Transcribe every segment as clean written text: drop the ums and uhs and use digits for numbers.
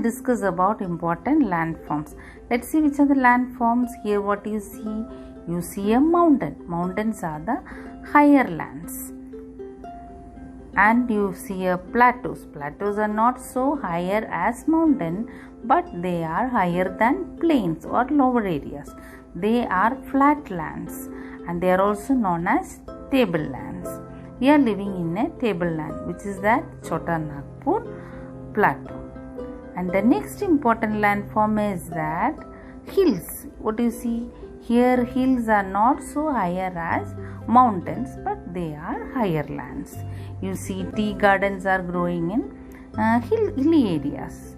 will discuss about important landforms. Let's see which are the landforms. Here what you see? You see a mountain. Mountains are the higher lands. And you see a plateaus. Plateaus are not so higher as mountain, but they are higher than plains or lower areas. They are flat lands and they are also known as tablelands. We are living in a tableland, which is that Chota Nagpur plateau. And the next important landform is that hills. What do you see? Here hills are not so higher as mountains, but they are higher lands. You see tea gardens are growing in hilly areas.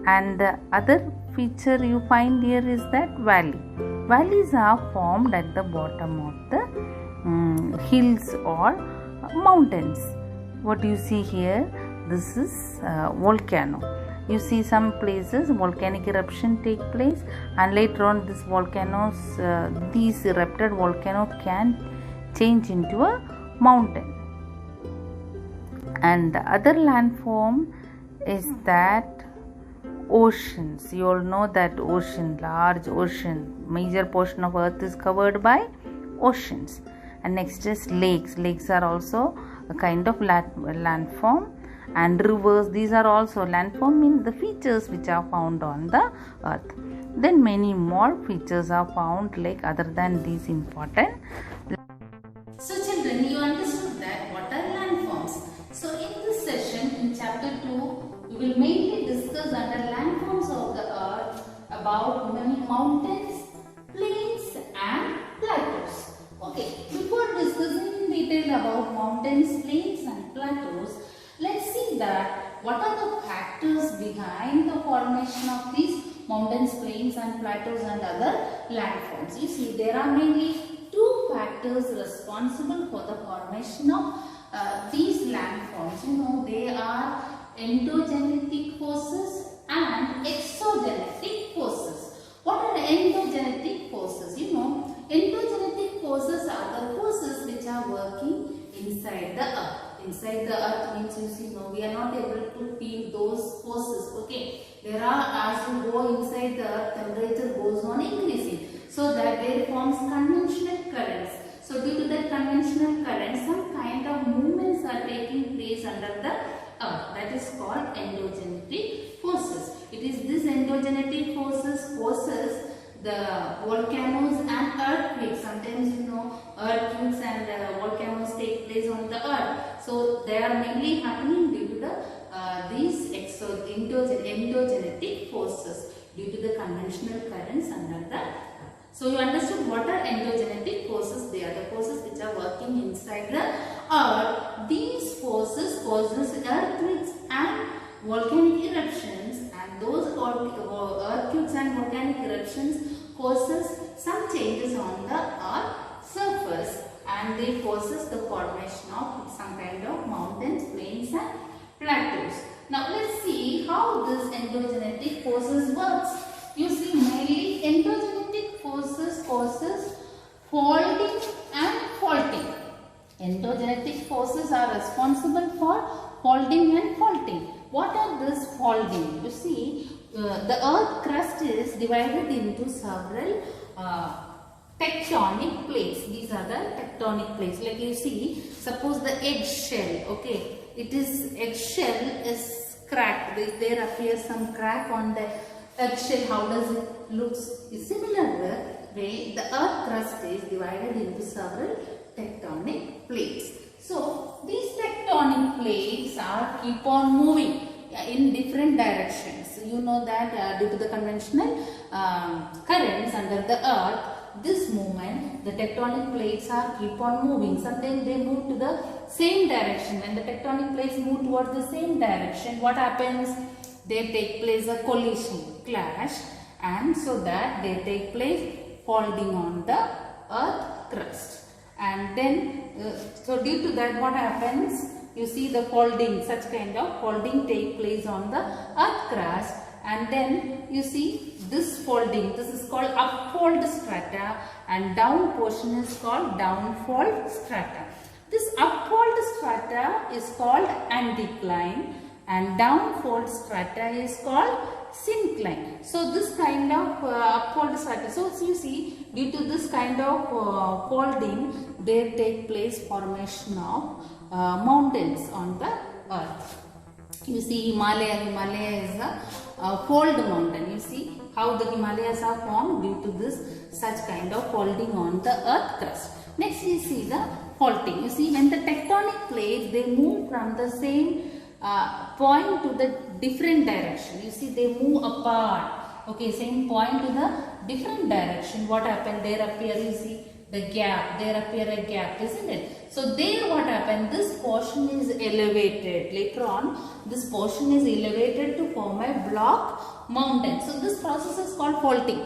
And the other feature you find here is that valley. Valleys are formed at the bottom of the hills or mountains. What you see here? This is volcano. You see some places volcanic eruption take place, and later on these volcanoes, these erupted volcano can change into a mountain. And the other landform is that oceans. You all know that ocean, large ocean, major portion of earth is covered by oceans. And next is lakes. Lakes are also a kind of landform. And rivers, these are also landform, means the features which are found on the earth. Then many more features are found like other than these important. So children, you understood that what are landforms. So in this session, in chapter 2, we will mainly discuss under landforms of the earth about many mountains, plains and plateaus. Okay, before discussing in detail about mountains, plains and plateaus, let's see that what are the factors behind the formation of these mountains, plains and plateaus and other landforms. You see, there are mainly two factors responsible for the formation of these landforms. You know, they are endogenetic forces and exogenetic forces. What are endogenetic forces? You know, endogenetic forces are the forces which are working inside the earth. Inside the earth means, you see, no, we are not able to feel those forces. Okay, there are, as you go inside the earth, temperature goes on increasing, so that there forms conventional currents. So due to that conventional currents, some kind of movements are taking place under the earth. That is called endogenetic forces. It is this endogenetic forces causes the volcanoes and earthquakes. Sometimes, you know, earthquakes and volcanoes take place on the earth. So they are mainly happening due to these endogenetic forces, due to the conventional currents under the earth. So you understood what are endogenetic forces? They are the forces which are working inside the earth. These forces causes earthquakes and volcanic eruptions, and those earthquakes and volcanic eruptions causes some changes on the earth surface, and they causes the formation of some kind of mountains, plains and plateaus. Now let's see how this endogenetic forces works. You see, mainly endogenetic forces causes folding and faulting. Endogenetic forces are responsible for folding and faulting. What are this folding? You see, the earth crust is divided into several tectonic plates. These are the tectonic plates. Like you see, suppose the eggshell, okay, it is eggshell is cracked. There appears some crack on the eggshell. How does it look? Similar way, the earth crust is divided into several tectonic plates. So these tectonic plates are keep on moving in different directions. You know that due to the conventional currents under the earth, this movement, the tectonic plates are keep on moving. Sometimes they move to the same direction. When the tectonic plates move towards the same direction, what happens? They take place a collision, clash, and so that they take place folding on the earth crust. And then, so due to that, what happens? You see the folding, such kind of folding take place on the earth crust, and then you see this folding. This is called upfold strata, and down portion is called downfold strata. This upfold strata is called anticline, and downfold strata is called syncline. So this kind of upfold strata, so you see, due to this kind of folding, there take place formation of mountains on the earth. You see Himalaya is a fold mountain. You see how the Himalayas are formed due to this such kind of folding on the earth crust. Next we see the faulting. You see, when the tectonic plates, they move from the same point to the different direction. You see, they move apart. Okay, same point to the different direction. What happened? There appear, you see, the gap. There appear a gap, isn't it? So there what happened? This portion is elevated. Later on, this portion is elevated to form a block mountain. So this process is called faulting.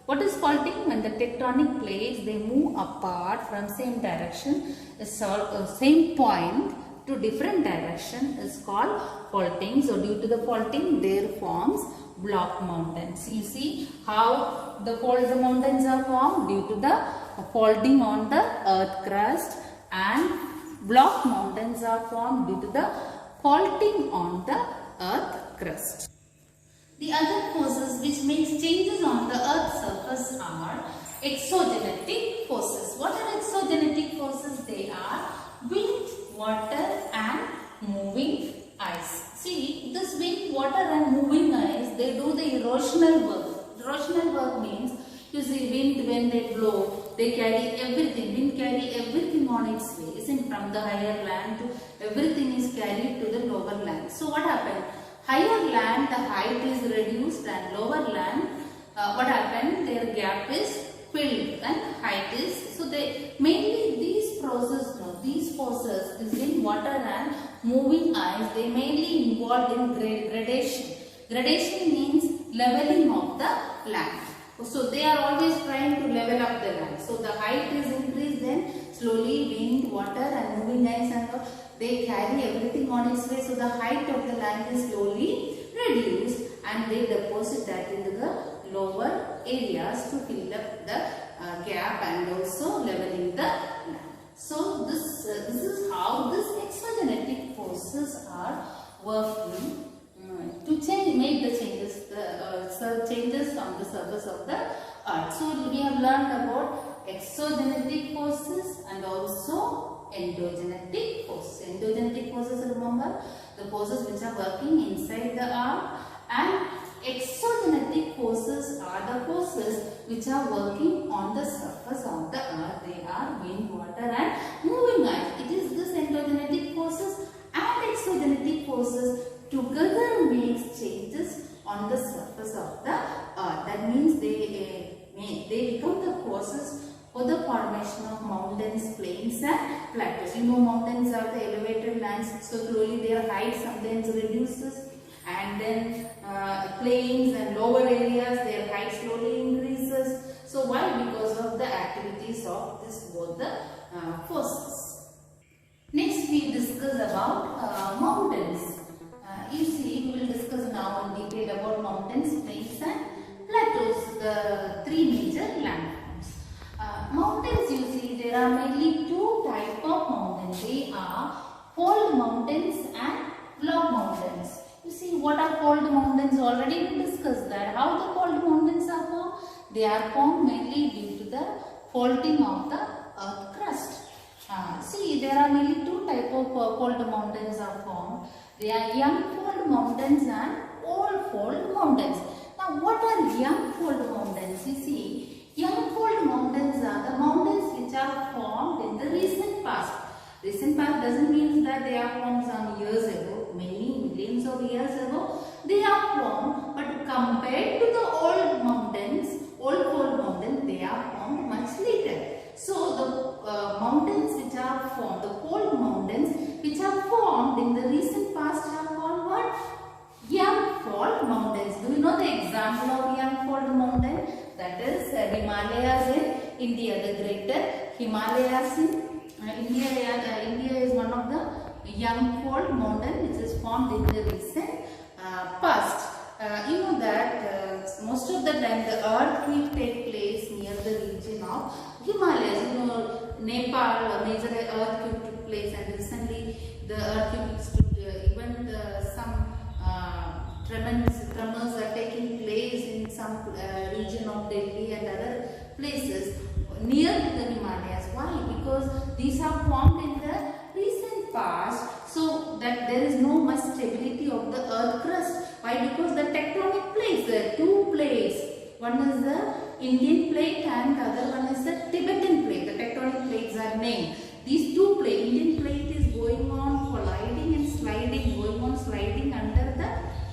What is faulting? When the tectonic plates, they move apart from same direction, same point to different direction is called faulting. So due to the faulting, there forms block mountains. You see how the mountains are formed due to the folding on the earth crust, and block mountains are formed due to the faulting on the earth crust. The other forces which makes changes on the earth's surface are exogenetic forces. What are exogenetic forces? They are wind, water and moving ice. See, this wind, water and moving ice, they do the erosional work. Erosional work means, you see, wind, when they blow, they carry everything. Wind carry everything on its way. Isn't from the higher land to everything is carried to the lower land. So what happened? Higher land, the height is reduced, and lower land, what happened? Their gap is filled and height is, so they mainly these processes, these forces, this in water and moving ice, they mainly involved in gradation. Gradation means leveling of the land. So they are always trying to level up the land. So the height is increased, then slowly wind, water and moving ice and all, they carry everything on its way. So the height of the land is slowly reduced, and they deposit that into the lower areas to fill up the gap and also leveling the land. So this is how these exogenetic forces are working to make the changes, changes on the surface of the earth. So we have learned about exogenetic forces and also endogenetic forces. Endogenetic forces, remember, the forces which are working inside the earth, and exogenetic forces are the forces which are working on the surface of the earth. They are wind, water and moving ice. It is this endogenetic forces and exogenetic forces together makes changes on the surface of the earth. That means they become the forces for the formation of mountains, plains and plateaus. You know, mountains are the elevated lands, so slowly their height sometimes reduces, and then plains and lower areas, their height slowly increases. So why? Because of the activities of this both the forces. Next we discuss about mountains. You see, we will discuss now in detail about mountains, plains and plateaus, the three major landforms. Mountains, you see, there are mainly two types of mountains. They are fold mountains and block mountains. You see, what are fold mountains? Already we discussed that. How the fold mountains are formed? They are formed mainly due to the faulting of the earth crust. See, there are mainly two types of fold mountains are formed. They are young fold mountains and old fold mountains. Now, what are young fold mountains? You see, young fold mountains are the mountains which are formed in the recent past. Recent past doesn't mean that they are formed some years ago, many millions of years ago. They are formed, but compared to the old mountains, old fold mountains, they are formed much later. So the mountains which are formed, the fold mountains which are formed in the recent past are called what? Young fold mountains. Do you know the example of young fold mountain? That is Himalayas in India, the greater Himalayas in India. India is one of the young fold mountain which is formed in the recent past. You know that most of the time the earthquake take place near the region of Himalayas. You know, Nepal, a major earthquake took place, and recently the earthquake took even some these are formed in the recent past, so that there is no much stability of the earth crust. Why? Because the tectonic plates, there are two plates. One is the Indian plate and the other one is the Tibetan plate. The tectonic plates are named. These two plates, Indian plate is going on colliding and sliding, going on sliding under the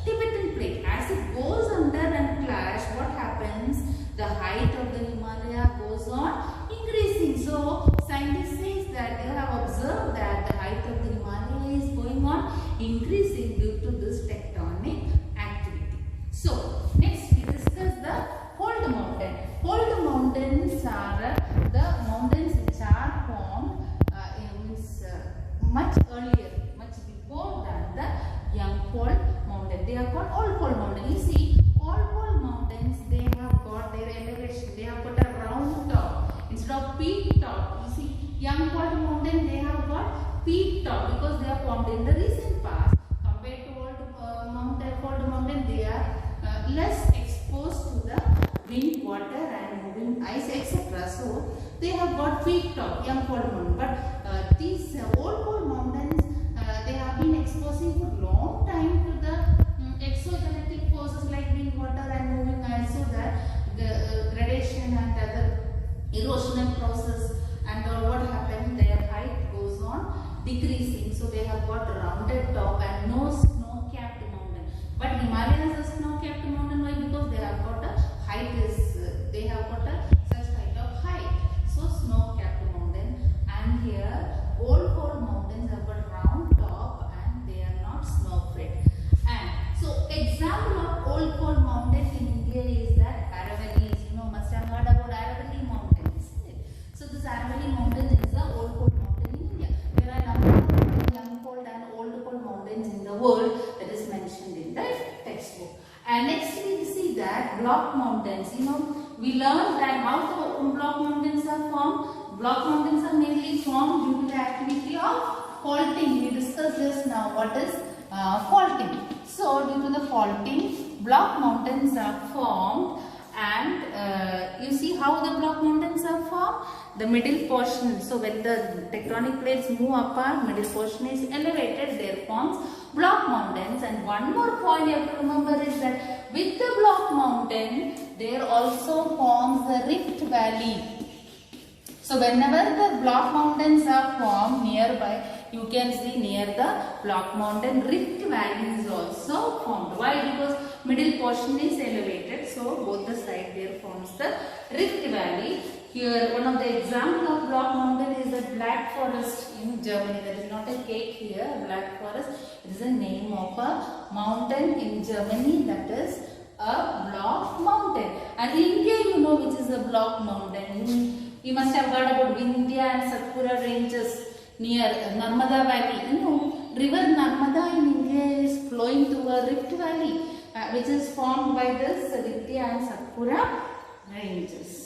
Tibetan plate. As it goes under and clash, what happens? The height of the Himalaya goes on increasing. So scientists say that they have observed that the height of the Himalaya is going on increasing due to this tectonic activity. So next we discuss the fold mountain. Fold mountains are the mountains which are formed much earlier, much before than the young fold mountain. They are called old fold mountain. You see, old fold mountains, they have got their elevation. They have got a round top instead of peak top. You see, young fold mountain, they have got peak top because they are formed in the recent past. Compared to old mountain, fold mountain, they are less exposed to the wind, water, and moving ice, etc. So they have got peak top, young fold mountain. But these old fold mountains, they have been exposing for long time to the exogenetic forces like wind, water, and moving ice, so that the gradation and other erosional process and all what happened, their height goes on decreasing. So they have got a rounded top and no snow-capped mountain. But Himalayas are snow-capped mountain. Why? Because they have got a height is they have got a such kind of height. So snow-capped mountain, and here old fold mountains have got round top and they are not snow-fed. And so example of old fold mountain in India is that Aravallis. You know, must have heard about Aravalli mountain, isn't it? So this Aravalli mountain is the old fold mountain in India. There are number of young fold and old fold mountains in the world that is mentioned in the textbook. And next we see that block mountains. You know, we learned that how the block mountains are formed. Block mountains are mainly formed due to the activity of faulting. We discussed this now. What is faulting? So due to the faulting, block mountains are formed. And you see how the block mountains are formed? The middle portion. So when the tectonic plates move apart, middle portion is elevated. There forms block mountains. And one more point you have to remember is that with the block mountain, there also forms the rift valley. So whenever the block mountains are formed nearby, you can see near the block mountain, rift valley is also formed. Why? Because middle portion is elevated, so both the side there forms the rift valley. Here one of the example of block mountain is the Black Forest in Germany. There is not a cake here. Black Forest, it is the name of a mountain in Germany, that is a block mountain. And India, you know which is a block mountain. You must have heard about Vindhya and Satpura ranges near Narmada Valley. You know, river Narmada in India is flowing through a rift valley which is formed by this Vindhya and Satpura ranges.